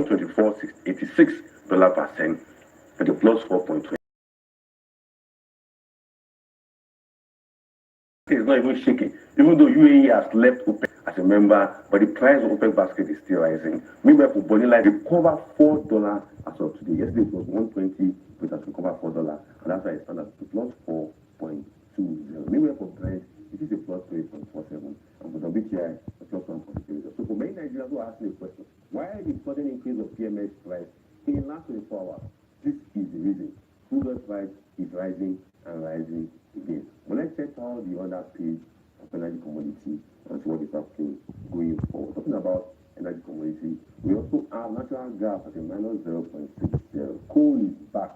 $124.86 per cent at the plus 4.20. It's not even shaking, even though UAE has left OPEC as a member, but the price of OPEC basket is still rising. Meanwhile, for Bonilla, they cover $4 as of today. Yesterday it was 120, but it has recovered $4, and that's why it's standard to plus 4.20. Meanwhile, for Brent, it is a plus 3.47, and for WTI, a plus 1.3. So for many Nigerians who are asking the question, why the sudden increase of PMS price in the last 24 hours? This is the reason. Crude oil price is rising and rising again. But let's check out the other page of energy commodity and see what is happening going forward. Talking about energy commodity, we also have natural gas at a minus 0.60. Coal is back.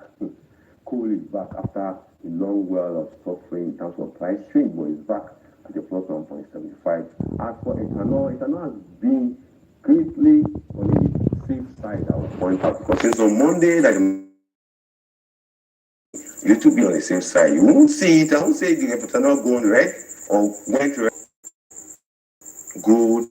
Coal is back after a long while of suffering in terms of price shrink, but it's back at a plus 1.75. As for ethanol, ethanol has been greatly on the safe side, I will point out, because since on Monday, like you to be on the same side. You won't see it. I won't say the ethanol going red or went red. Gold,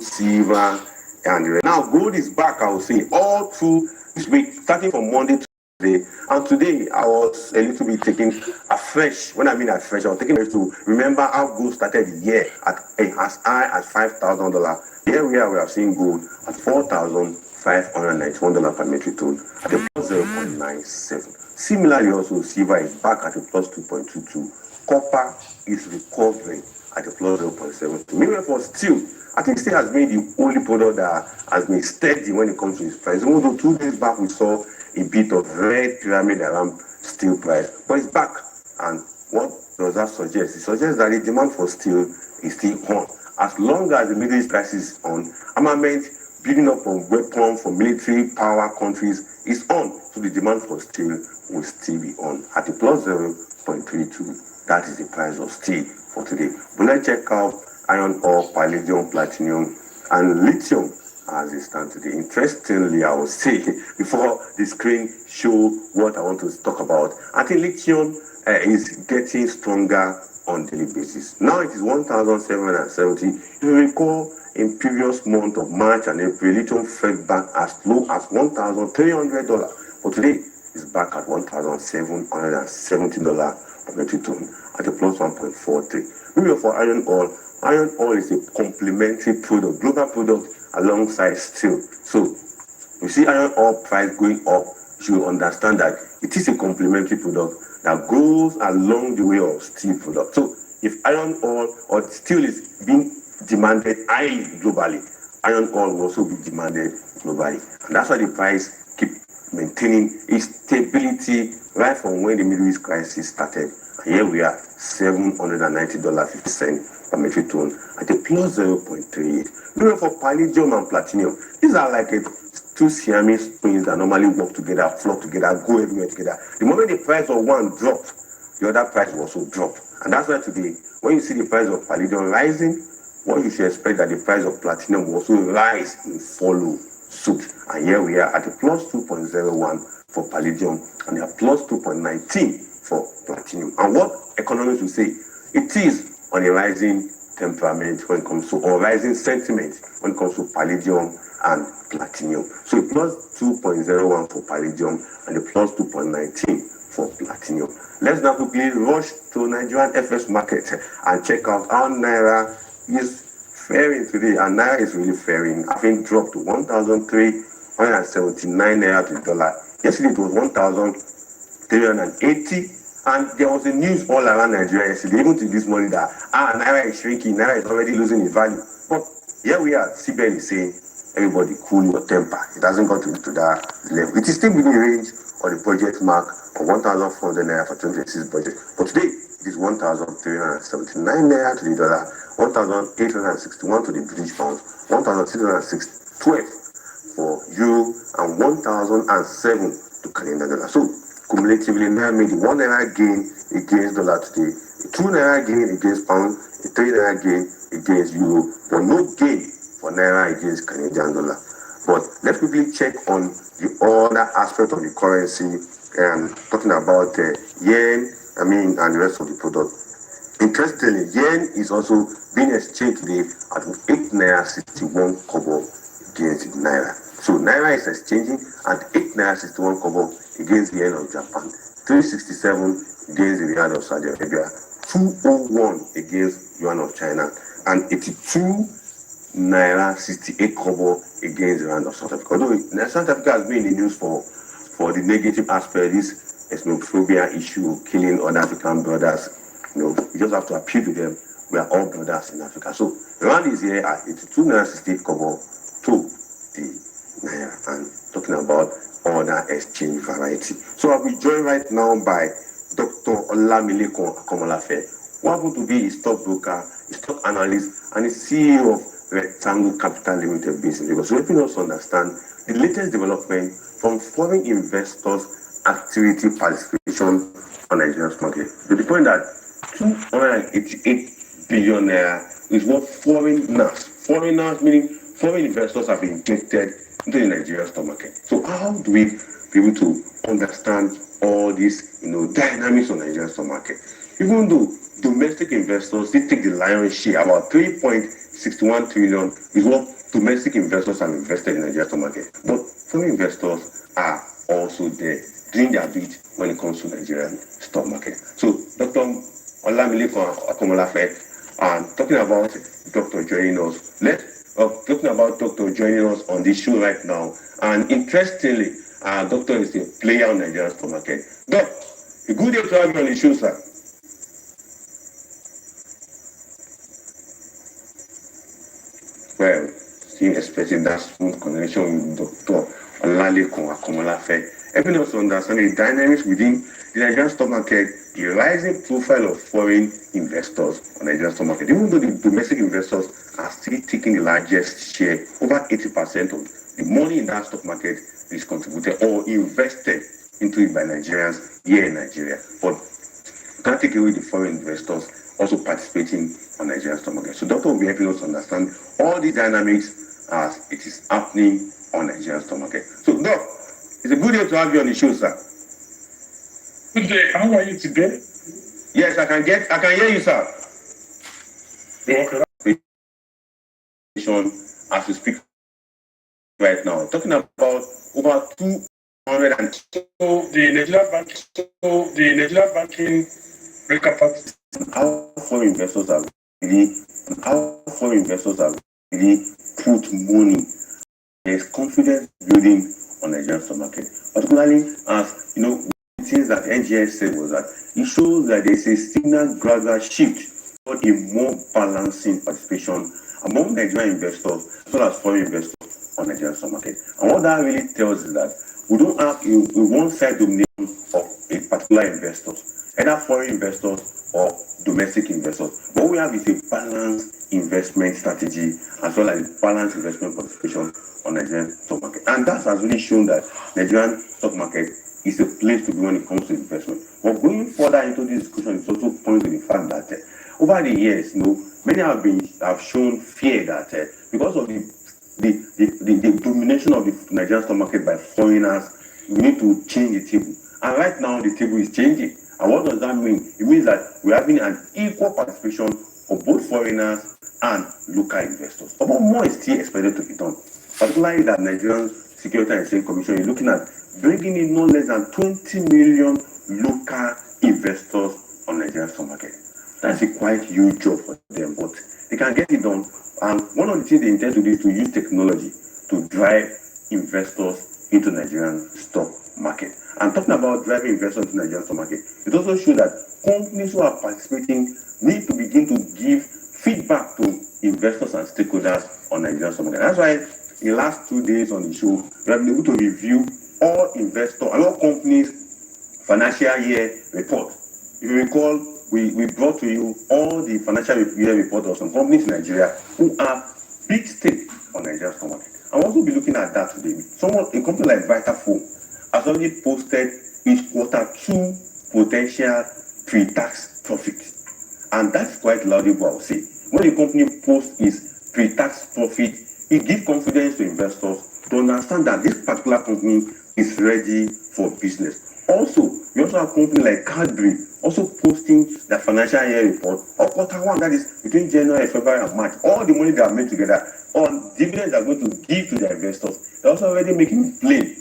silver, and red. Now gold is back, I will say, all through this week, starting from Monday to today. And today I was a little bit taking afresh. When I mean afresh, I was taking to remember how gold started the year at as high as $5,000. Here we are, we are seeing gold at $4,591 per metric ton at a plus 0.97. Similarly, also silver is back at a plus 2.22. Copper is recovering at a plus 0.72. Meanwhile, for steel, I think steel has been the only product that has been steady when it comes to its price. Even though 2 days back we saw a bit of red pyramid around steel price, but it's back. And what does that suggest? It suggests that the demand for steel is still on. As long as the Middle East crisis is on, armament building up on weapons for military power countries is on. So the demand for steel will still be on at a plus 0.32. That is the price of steel for today. But let's check out iron ore, palladium, platinum, and lithium as they stand today. Interestingly, I will say, before the screen show what I want to talk about, I think lithium is getting stronger on daily basis. Now it is 1,770. If you recall, in previous month of March and April, lithium fell back as low as $1,300. But today it's back at $1,770 per metric ton at a plus 1.43. Maybe for iron ore is a complementary product, global product alongside steel. So you see iron ore price going up, you should understand that it is a complementary product that goes along the way of steel product. So if iron ore or steel is being demanded highly globally, iron ore will also be demanded globally. And that's why the price keep maintaining its stability right from when the Middle East crisis started. And here we are, $790.50 per metric ton at a plus 0.38. Maybe for palladium and platinum, these are like two Siamese twins that normally work together, flock together, go everywhere together. The moment the price of one drops, the other price will also drop. And that's why today, when you see the price of palladium rising, what you should expect that the price of platinum will also rise and follow suit. And here we are at a plus 2.01 for palladium and a plus 2.19 for platinum. And what economists will say, it is on a rising temperament when it comes to, or rising sentiment when it comes to palladium and platinum. So a plus 2.01 for palladium and a plus 2.19 for platinum. Let's now quickly rush to Nigerian FX market and check out how Naira is faring today. And Naira is really faring, having dropped to 1,379 Naira to the dollar. Yesterday it was 1,380. And there was a news all around Nigeria yesterday, even to this morning, that Naira is shrinking, Naira is already losing its value. But here we are, CBN is saying, everybody cool your temper. It hasn't got to that level. It is still within the range of the budget mark of 1,400 Naira for 2026 budget. But today, it is 1,379 Naira to the dollar, 1,861 to the British pound, 1,612 for euro, and 1,007 to Canadian dollar. So, cumulatively, Naira made a 1 Naira gain against dollar today, a 2 Naira gain against pound, a 3 Naira gain against euro, but no gain for Naira against Canadian dollar. But let's quickly check on the other aspect of the currency and talking about yen, and the rest of the product. Interestingly, yen is also being exchanged today at 8 Naira 61 kobo against Naira. So Naira is exchanging at 8 Naira 61 kobo against the yen of Japan, 367 against the Riyal of Saudi Arabia, 201 against yuan of China, and 82 Naira 68 kobo against the rand of South Africa. Although South Africa has been in the news for the negative aspect, this xenophobia issue, killing other African brothers. You just have to appeal to them. We are all brothers in Africa. So the rand is here at 82 Naira 68 kobo to the Naira, and talking about other exchange variety. So I'll be joined right now by Dr. Olamilekun Akomolafe, who happens to be a stockbroker, a stock analyst, and a CEO of Rectangle Capital Limited based in Lagos. So helping us understand the latest development from foreign investors' activity participation on Nigeria's market, to the point that 288 billion naira is what foreigners meaning foreign investors have injected into the Nigerian stock market. So how do we be able to understand all these dynamics on Nigerian stock market? Even though domestic investors they take the lion's share, about 3.61 trillion is what domestic investors have invested in the Nigerian stock market. But foreign investors are also there doing their bit when it comes to Nigerian stock market. So Dr. Olamilekun Akomolafe, talking about Dr. joining us. Talking about Dr. joining us on this show right now. And interestingly, Doctor is a player on Nigerian stock market. Doc, a good day to have you on the show, sir. Well, still expecting that smooth connection with Dr. Olamilekun Akomolafe, helping us to understand the dynamics within the Nigerian stock market, the rising profile of foreign investors on the Nigerian stock market. Even though the domestic investors are still taking the largest share, over 80% of the money in that stock market is contributed or invested into it by Nigerians here in Nigeria. But you can't take away the foreign investors also participating on Nigerian stock market. So Doctor will be helping us understand all the dynamics as it is happening on Nigerian stock market. So Doc, it's a good day to have you on the show, sir. Good day. How are you today? Yes, I can hear you, sir. Okay. As we speak right now, talking about over 200 and so the Nigeria banking recapitalization. How foreign investors are really put money. There's confidence building on Nigerian stock market, particularly as things that NGS said was that it shows that there's a signal gradual shift toward a more balancing participation among Nigerian investors as well as foreign investors on Nigerian stock market. And what that really tells is that we don't have a one-side domination of a particular investor, either foreign investors or domestic investors. What we have is a balanced investment strategy as well as a balanced investment participation on Nigerian stock market. And that has really shown that Nigerian stock market is a place to be when it comes to investment. But going further into this discussion, it also points to the fact that over the years, many have shown fear that because of the domination of the Nigerian stock market by foreigners, we need to change the table. And right now, the table is changing. And what does that mean? It means that we're having an equal participation of both foreigners and local investors. But more is still expected to be done, particularly that Nigerian Security and Exchange Commission is looking at bringing in no less than 20 million local investors on Nigerian stock market. That's a quite huge job for them, but they can get it done. And one of the things they intend to do is to use technology to drive investors into Nigerian stock market. And talking about driving investors into Nigerian stock market, it also shows that companies who are participating need to begin to give feedback to investors and stakeholders on Nigerian stock market. That's why in the last 2 days on the show, we have been able to review all companies' financial year report. If you recall, we brought to you all the financial year report of some companies in Nigeria who are big stake on Nigerian stock market. I'll also be looking at that today. A company like Vitafoam has already posted its Q2 potential pre-tax profit. And that's quite laudable, I would say. When a company posts its pre-tax profit, it gives confidence to investors to understand that this particular company is ready for business. Also, we also have a company like Cadbury also posting their financial year report of Q1, that is between January, February, and March. All the money they have made together on dividends they are going to give to their investors. They're also already making it plain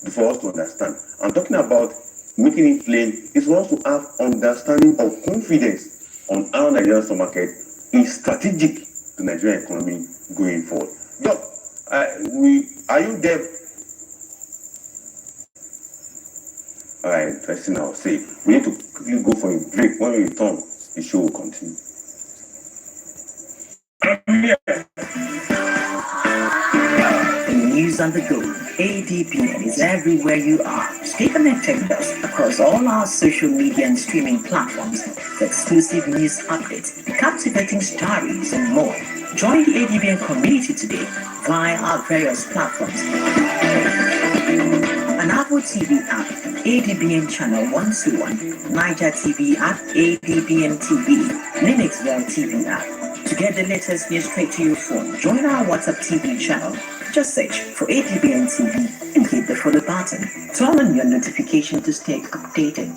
for us to understand. I'm talking about making it plain is for us to have understanding of confidence on how Nigerian stock market is strategic to Nigerian economy going forward. Doc, are you there? All right, interesting. I'll say we need to quickly go for a break. When we return, the show will continue. The news on the go. ADPN is everywhere you are. Stay connected with us across all our social media and streaming platforms for exclusive news updates, captivating stories, and more. Join the ADPN community today via our various platforms. An Apple TV app, ADBN Channel 121, Niger TV app, ADBN TV, Linuxville TV app. To get the latest news straight to your phone, join our WhatsApp TV channel. Just search for ADBN TV and hit the follow button. Turn on your notification to stay updated.